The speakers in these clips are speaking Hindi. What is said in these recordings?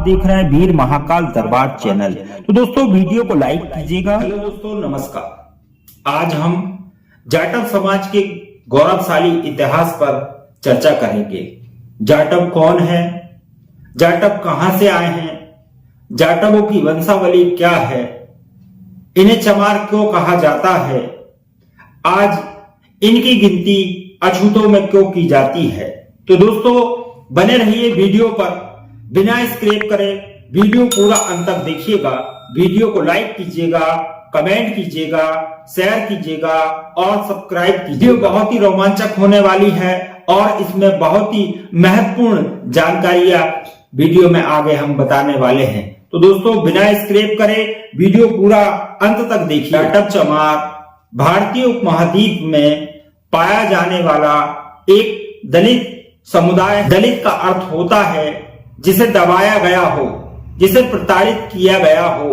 देख रहे हैं वीर महाकाल दरबार चैनल। तो दोस्तों वीडियो को लाइक कीजिएगा। हेलो दोस्तों, नमस्कार। आज हम जाटव समाज के गौरवशाली इतिहास पर चर्चा करेंगे। जाटव कौन है, जाटव कहां से आए हैं, जाटवों की वंशावली क्या है, इन्हें चमार क्यों कहा जाता है, आज इनकी गिनती अछूतों में क्यों की जाती है। तो दोस्तों बने रहिए वीडियो पर, बिना स्किप करे वीडियो पूरा अंत तक देखिएगा। वीडियो को लाइक कीजिएगा, कमेंट कीजिएगा, शेयर कीजिएगा और सब्सक्राइब कीजिए। बहुत ही रोमांचक होने वाली है और इसमें बहुत ही महत्वपूर्ण जानकारियां वीडियो में आगे हम बताने वाले हैं। तो दोस्तों बिना स्किप करे वीडियो पूरा अंत तक देखिए। जाटव चमार भारतीय उपमहाद्वीप में पाया जाने वाला एक दलित समुदाय। दलित का अर्थ होता है जिसे दबाया गया हो, जिसे प्रताड़ित किया गया हो,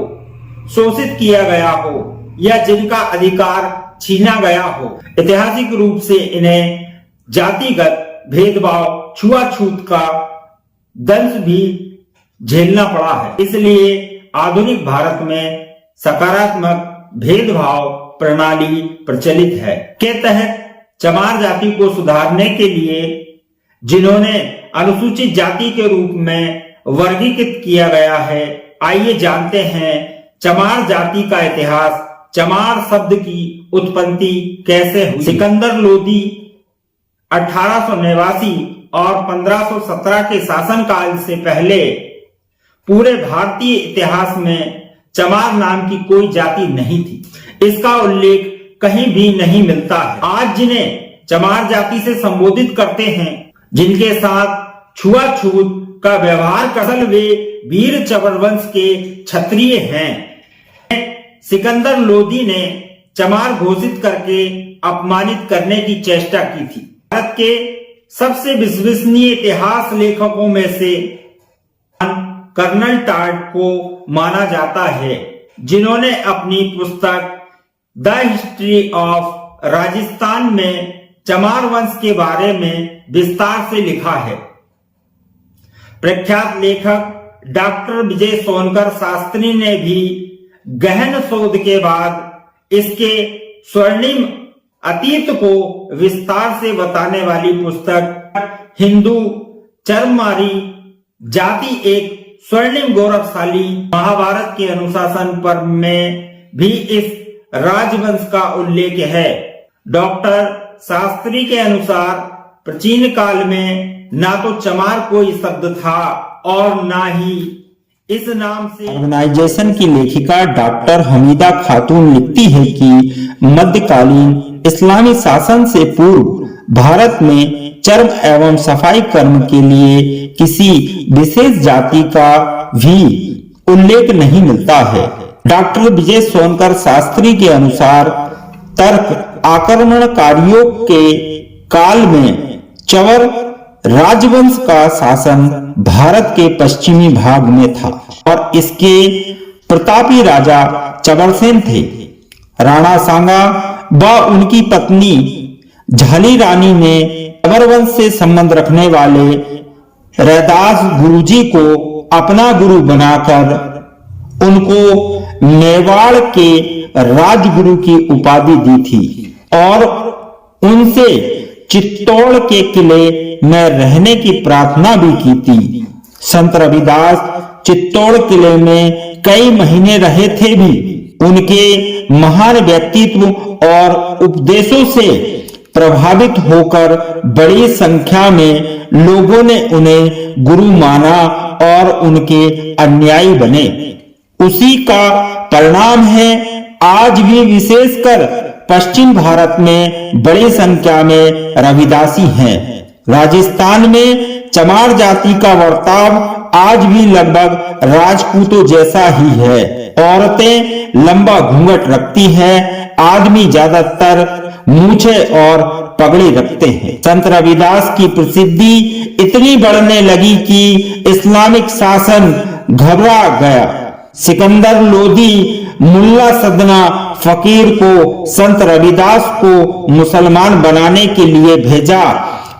शोषित किया गया हो या जिनका अधिकार छीना गया हो। ऐतिहासिक रूप से इन्हें जातिगत भेदभाव, छुआछूत का दंश भी झेलना पड़ा है। इसलिए आधुनिक भारत में सकारात्मक भेदभाव प्रणाली प्रचलित है के तहत चमार जाति को सुधारने के लिए जिन्होंने अनुसूचित जाति के रूप में वर्गीकृत किया गया है, आइए जानते हैं चमार जाति का इतिहास। चमार शब्द की उत्पत्ति कैसे हुई। सिकंदर लोदी 1889 और 1517 के शासनकाल से पहले पूरे भारतीय इतिहास में चमार नाम की कोई जाति नहीं थी। इसका उल्लेख कहीं भी नहीं मिलता है। आज जिन्हें चमार जाति से संबोधित करते हैं, जिनके साथ छुआछूत का व्यवहार कर वे वीर चवर वंश के क्षत्रिय हैं। सिकंदर लोदी ने चमार घोषित करके अपमानित करने की चेष्टा की थी। भारत के सबसे विश्वसनीय इतिहास लेखकों में से कर्नल टाड को माना जाता है, जिन्होंने अपनी पुस्तक द हिस्ट्री ऑफ राजस्थान में चमार वंश के बारे में विस्तार से लिखा है। प्रख्यात लेखक डॉक्टर विजय सोनकर शास्त्री ने भी गहन शोध के बाद इसके स्वर्णिम अतीत को विस्तार से बताने वाली पुस्तक हिंदू चरमारी जाति एक स्वर्णिम गौरवशाली महाभारत के अनुशासन पर में भी इस राजवंश का उल्लेख है। डॉक्टर शास्त्री के अनुसार प्राचीन काल में ना तो चमार कोई शब्द था और ना ही इस नाम से। ऑर्गेनाइजेशन की लेखिका डॉक्टर हमीदा खातून लिखती है कि मध्यकालीन इस्लामी शासन से पूर्व भारत में चर्म एवं सफाई कर्म के लिए किसी विशेष जाति का भी उल्लेख नहीं मिलता है। डॉक्टर विजय सोनकर शास्त्री के अनुसार तर्क आक्रमणकारियों के काल में चवर राजवंश का शासन भारत के पश्चिमी भाग में था और इसके प्रतापी राजा चवरसेन थे। राणा सांगा व उनकी पत्नी झाली रानी ने चवर वंश से संबंध रखने वाले रैदास गुरुजी को अपना गुरु बनाकर उनको मेवाड़ के राजगुरु की उपाधि दी थी और उनसे चित्तौड़ के किले में रहने की प्रार्थना भी की थी। संत रविदास चित्तौड़ किले में कई महीने रहे थे भी उनके महान व्यक्तित्व और उपदेशों से प्रभावित होकर बड़ी संख्या में लोगों ने उन्हें गुरु माना और उनके अनुयायी बने। उसी का परिणाम है आज भी विशेषकर पश्चिम भारत में बड़ी संख्या में रविदासी हैं। राजस्थान में चमार जाति का वर्ताव आज भी लगभग राजपूतों जैसा ही है। औरतें लंबा घूंघट रखती हैं, आदमी ज्यादातर मूछे और पगड़ी रखते हैं। संत रविदास की प्रसिद्धि इतनी बढ़ने लगी कि इस्लामिक शासन घबरा गया। सिकंदर लोदी मुल्ला सदना फकीर को संत रविदास को मुसलमान बनाने के लिए भेजा।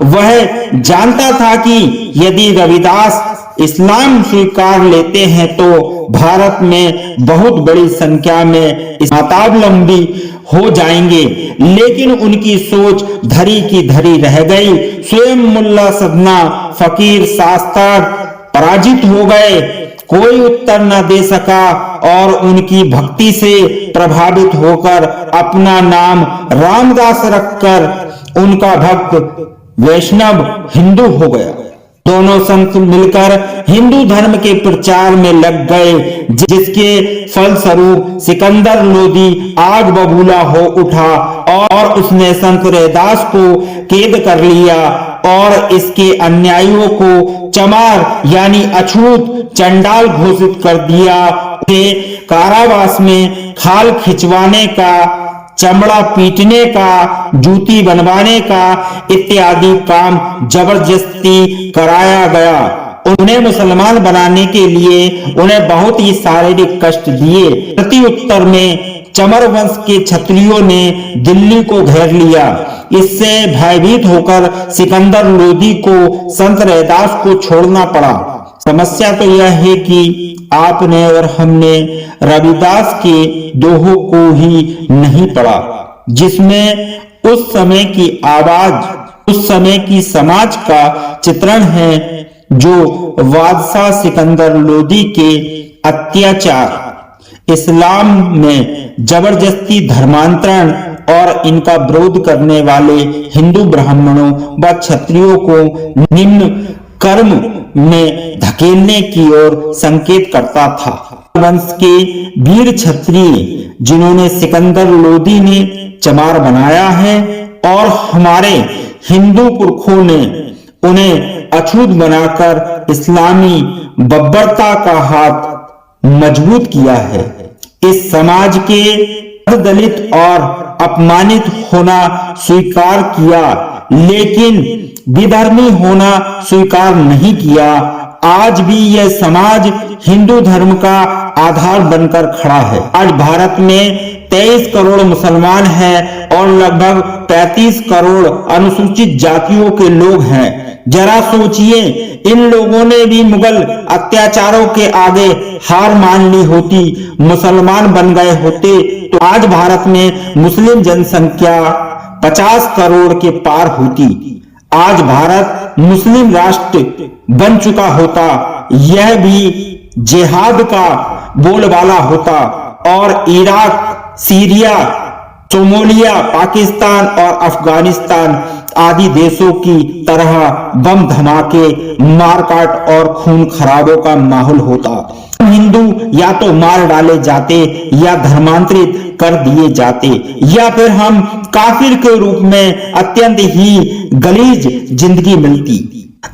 वह जानता था कि यदि रविदास इस्लाम स्वीकार लेते हैं तो भारत में बहुत बड़ी संख्या में मतावलंबी हो जाएंगे, लेकिन उनकी सोच धरी की धरी रह गई। स्वयं मुल्ला सदना फकीर शास्त्र पराजित हो गए, कोई उत्तर न दे सका और उनकी भक्ति से प्रभावित होकर अपना नाम रामदास रखकर उनका भक्त वैष्णव हिंदू हो गया। दोनों संत मिलकर हिंदू धर्म के प्रचार में लग गए, जिसके फलस्वरूप सिकंदर लोदी आग बबूला हो उठा और उसने संत रैदास को कैद कर लिया और इसके अन्यायियों को चमार यानी अछूत चंडाल घोषित कर दिया। उसे कारावास में खाल खिंचवाने का, चमड़ा पीटने का, जूती बनवाने का इत्यादि काम जबरदस्ती कराया गया। उन्हें मुसलमान बनाने के लिए उन्हें बहुत ही शारीरिक कष्ट दिए। प्रत्युत्तर में चमर वंश के क्षत्रियों ने दिल्ली को घेर लिया। इससे भयभीत होकर सिकंदर लोदी को संत रैदास को छोड़ना पड़ा। समस्या तो यह है कि आपने और हमने रविदास के दोहों को ही नहीं पढ़ा, जिसमें उस समय की आवाज, उस समय की समाज का चित्रण है, जो बादशाह सिकंदर लोदी के अत्याचार, इस्लाम में जबरदस्ती धर्मांतरण और इनका विरोध करने वाले हिंदू ब्राह्मणों व क्षत्रियों को निम्न कर्म में धकेलने की ओर संकेत करता था। वंश के वीर क्षत्रिय जिन्होंने सिकंदर लोदी ने चमार बनाया है और हमारे हिंदू पुरखों ने उन्हें अछूत बनाकर इस्लामी बब्बरता का हाथ मजबूत किया है। इस समाज के दलित और अपमानित होना स्वीकार किया, लेकिन विधर्मी होना स्वीकार नहीं किया। आज भी यह समाज हिंदू धर्म का आधार बनकर खड़ा है। आज भारत में 23 करोड़ मुसलमान हैं और लगभग 35 करोड़ अनुसूचित जातियों के लोग हैं। जरा सोचिए, इन लोगों ने भी मुगल अत्याचारों के आगे हार मान ली होती, मुसलमान बन गए होते, तो आज भारत में मुस्लिम जनसंख्या 50 करोड़ के पार होती। आज भारत मुस्लिम राष्ट्र बन चुका होता, यह भी जिहाद का बोलबाला होता और इराक, सीरिया, सोमालिया, पाकिस्तान और अफगानिस्तान आदि देशों की तरह बम धमाके, मारकाट और खून खराबों का माहौल होता। हिंदू या तो मार डाले जाते या धर्मांतरित कर दिए जाते, या फिर हम काफिर के रूप में अत्यंत ही गलीज जिंदगी मिलती।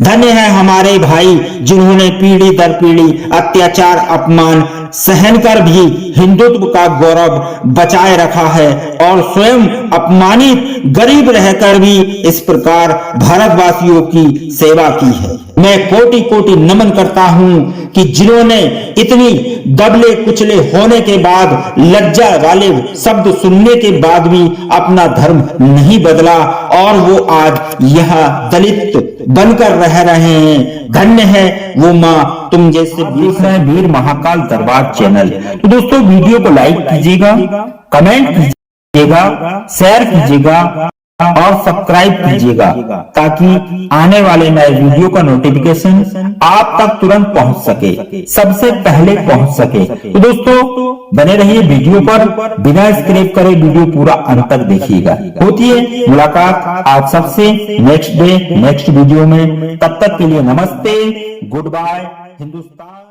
धन्य है हमारे भाई जिन्होंने पीढ़ी दर पीढ़ी अत्याचार अपमान सहन कर भी हिंदुत्व का गौरव बचाए रखा है और स्वयं अपमानित गरीब रहकर भी इस प्रकार भारतवासियों की सेवा की है। मैं कोटि कोटि नमन करता हूं कि जिन्होंने इतनी दबले कुचले होने के बाद, लज्जा वाले शब्द सुनने के बाद भी अपना धर्म नहीं बदला और वो आज यह दलित बनकर रह रहे हैं। धन्य है वो माँ तुम जैसे। देख रहे हैं वीर महाकाल दरबार चैनल। तो दोस्तों वीडियो को लाइक कीजिएगा, कमेंट कीजिएगा, शेयर कीजिएगा और सब्सक्राइब कीजिएगा ताकि आने वाले नए वीडियो का नोटिफिकेशन आप तक तुरंत पहुंच सके, सबसे पहले पहुंच सके। तो दोस्तों बने रहिए वीडियो पर, बिना स्किप करे वीडियो पूरा अंत तक देखिएगा। होती है मुलाकात आप सबसे नेक्स्ट डे नेक्स्ट वीडियो में। तब तक के लिए नमस्ते, गुड बाय हिंदुस्तान।